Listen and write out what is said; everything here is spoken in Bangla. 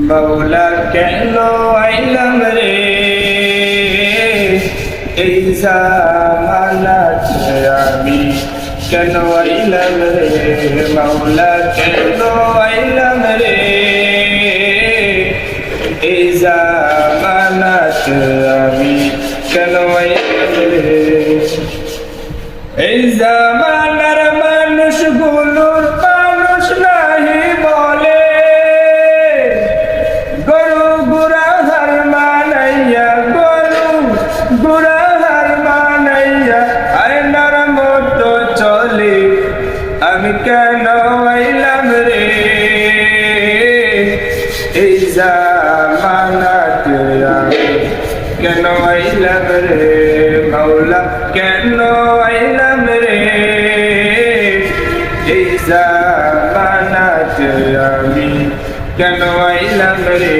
মৌলা কেন আইলাম রে এই জামানাতে আমি কেন আইলাম রে মৌলা কেন আইলাম রে এই জামানাতে আমি কেন আইলাম রে এই জামানার মানুষগুলোর মানুষ নাহি বলে গরু গুড়াহার মানাইয়া গরু গুড়াহার মানাইয়া আয়নার মতো চলে আমি কেন আইলাম রে এই জামানাতে আমি কেন আইলাম রে মৌলা কেন আইলাম রে এই জামানাতে আমি কেন আইলাম রে